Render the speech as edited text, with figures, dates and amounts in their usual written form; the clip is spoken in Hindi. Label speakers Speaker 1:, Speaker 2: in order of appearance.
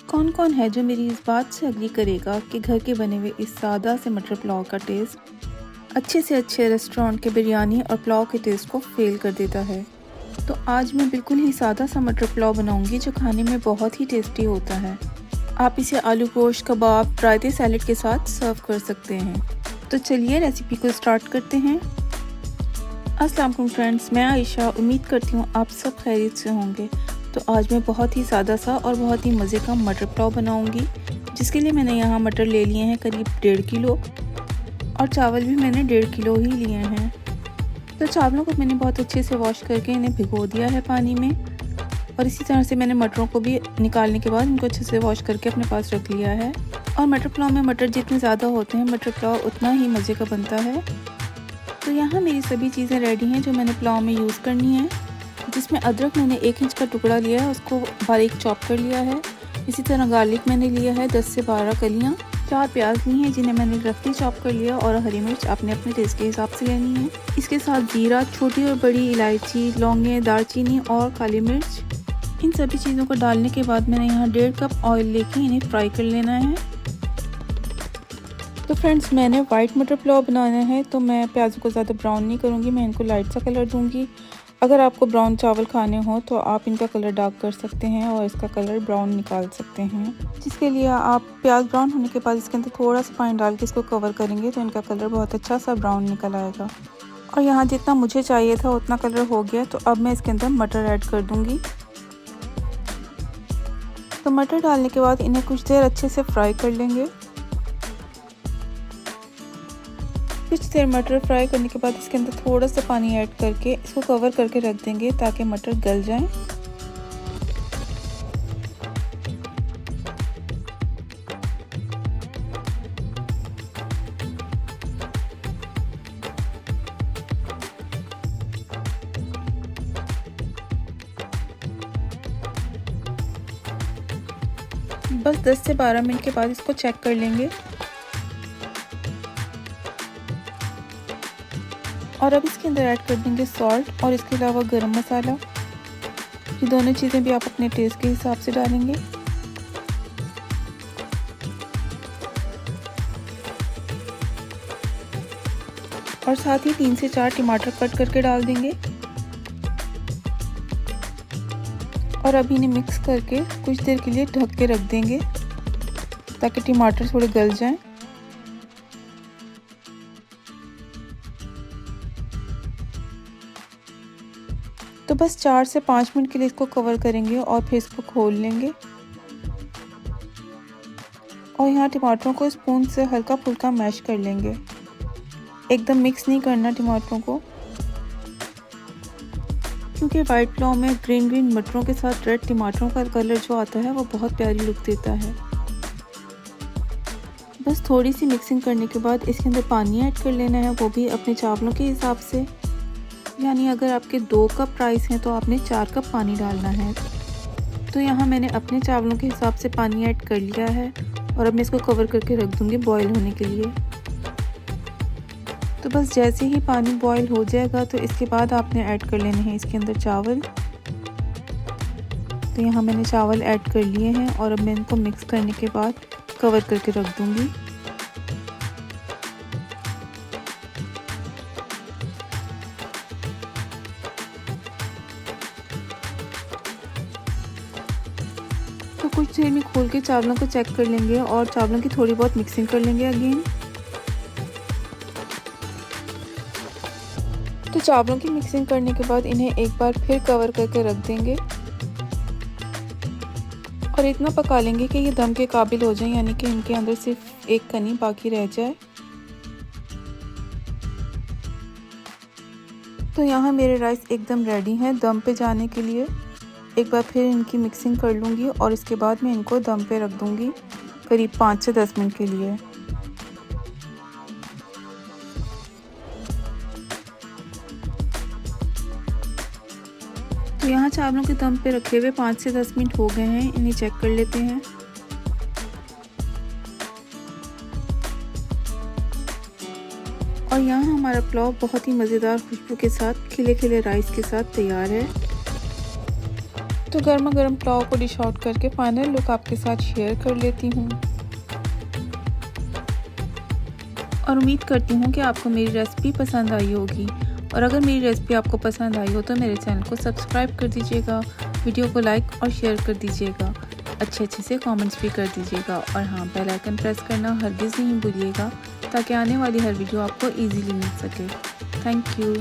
Speaker 1: कौन कौन है जो मेरी इस बात से एग्री करेगा कि घर के बने हुए इस सादा से मटर पुलाव का टेस्ट अच्छे से अच्छे रेस्टोरेंट के बिरयानी और पुलाव के टेस्ट को फेल कर देता है। तो आज मैं बिल्कुल ही सादा सा मटर पुलाव बनाऊंगी जो खाने में बहुत ही टेस्टी होता है। आप इसे आलू गोश्त, कबाब, रायते, सैलेड के साथ सर्व कर सकते हैं। तो चलिए रेसिपी को स्टार्ट करते हैं। अस्सलाम वालेकुम फ्रेंड्स, मैं आयशा उम्मीद करती हूँ आप सब खैरियत से होंगे। तो आज मैं बहुत ही सादा सा और बहुत ही मज़े का मटर पुलाव बनाऊंगी, जिसके लिए मैंने यहाँ मटर ले लिए हैं करीब 1.5 किलो और चावल भी मैंने 1.5 किलो ही लिए हैं। तो चावलों को मैंने बहुत अच्छे से वॉश करके इन्हें भिगो दिया है पानी में, और इसी तरह से मैंने मटरों को भी निकालने के बाद इनको अच्छे से वॉश करके अपने पास रख लिया है। और मटर पुलाव में मटर जितने ज़्यादा होते हैं मटर पुलाव उतना ही मज़े का बनता है। तो यहाँ मेरी सभी चीज़ें रेडी हैं जो मैंने पुलाव में यूज़ करनी है। जिसमें अदरक मैंने 1 इंच का टुकड़ा लिया है, उसको बारीक चॉप कर लिया है। इसी तरह गार्लिक मैंने लिया है 10 से 12 कलियाँ। 4 प्याज ली हैं जिन्हें मैंने रफली चॉप कर लिया, और हरी मिर्च आपने अपने टेस्ट के हिसाब से लेनी है। इसके साथ जीरा, छोटी और बड़ी इलायची, लौंगे, दालचीनी और काली मिर्च। इन सभी चीज़ों को डालने के बाद मैंने यहाँ 1.5 कप ऑयल लेके इन्हें फ्राई कर लेना है। तो फ्रेंड्स, मैंने वाइट मटर पुलाव बनाना है तो मैं प्याज़ों को ज़्यादा ब्राउन नहीं करूँगी, मैं इनको लाइट सा कलर दूँगी। अगर आपको ब्राउन चावल खाने हो तो आप इनका कलर डार्क कर सकते हैं और इसका कलर ब्राउन निकाल सकते हैं। जिसके लिए आप प्याज ब्राउन होने के बाद इसके अंदर थोड़ा सा पानी डाल के इसको कवर करेंगे तो इनका कलर बहुत अच्छा सा ब्राउन निकल आएगा। और यहाँ जितना मुझे चाहिए था उतना कलर हो गया, तो अब मैं इसके अंदर मटर ऐड कर दूँगी। तो मटर डालने के बाद इन्हें कुछ देर अच्छे से फ्राई कर लेंगे। कुछ देर मटर फ्राई करने के बाद इसके अंदर थोड़ा सा पानी ऐड करके इसको कवर करके रख देंगे ताकि मटर गल जाएं। बस 10 से 12 मिनट के बाद इसको चेक कर लेंगे। और अब इसके अंदर ऐड कर देंगे सॉल्ट और इसके अलावा गरम मसाला। ये दोनों चीज़ें भी आप अपने टेस्ट के हिसाब से डालेंगे। और साथ ही 3 से 4 टमाटर कट करके डाल देंगे। और अभी इन्हें मिक्स करके कुछ देर के लिए ढक के रख देंगे ताकि टमाटर थोड़े गल जाएं। तो बस 4 से 5 मिनट के लिए इसको कवर करेंगे और फिर इसको खोल लेंगे। और यहाँ टमाटरों को स्पून से हल्का फुल्का मैश कर लेंगे, एकदम मिक्स नहीं करना टमाटरों को, क्योंकि वाइट पुलाव में ग्रीन मटरों के साथ रेड टमाटरों का कलर जो आता है वो बहुत प्यारी लुक देता है। बस थोड़ी सी मिक्सिंग करने के बाद इसके अंदर पानी ऐड कर लेना है, वो भी अपने चावलों के हिसाब से। यानी अगर आपके 2 कप राइस हैं तो आपने 4 कप पानी डालना है। तो यहाँ मैंने अपने चावलों के हिसाब से पानी ऐड कर लिया है और अब मैं इसको कवर करके रख दूँगी बॉईल होने के लिए। तो बस जैसे ही पानी बॉईल हो जाएगा तो इसके बाद आपने ऐड कर लेने हैं इसके अंदर चावल। तो यहाँ मैंने चावल ऐड कर लिए हैं और अब मैं इनको मिक्स करने के बाद कवर करके रख दूँगी। तो कुछ देर में खोल के चावलों को चेक कर लेंगे और चावलों की थोड़ी बहुत मिक्सिंग कर लेंगे अगेन। तो चावलों की मिक्सिंग करने के बाद इन्हें एक बार फिर कवर करके रख देंगे और इतना पका लेंगे कि ये दम के काबिल हो जाए, यानी कि इनके अंदर सिर्फ एक कनी बाकी रह जाए। तो यहाँ मेरे राइस एकदम रेडी हैं दम पे जाने के लिए। एक बार फिर इनकी मिक्सिंग कर लूँगी और इसके बाद मैं इनको दम पे रख दूँगी करीब 5 से 10 मिनट के लिए। तो यहाँ चावलों के दम पे रखे हुए 5 से 10 मिनट हो गए हैं, इन्हें चेक कर लेते हैं। और यहाँ हमारा पुलाव बहुत ही मज़ेदार खुशबू के साथ खिले खिले राइस के साथ तैयार है। तो गर्मा गर्म पुलाव को डिश आउट करके फाइनल लुक आपके साथ शेयर कर लेती हूँ और उम्मीद करती हूँ कि आपको मेरी रेसिपी पसंद आई होगी। और अगर मेरी रेसिपी आपको पसंद आई हो तो मेरे चैनल को सब्सक्राइब कर दीजिएगा, वीडियो को लाइक और शेयर कर दीजिएगा, अच्छे से कमेंट्स भी कर दीजिएगा और हाँ, बेल आइकन प्रेस करना हरगिज़ नहीं भूलिएगा ताकि आने वाली हर वीडियो आपको इजीली मिल सके। Thank you.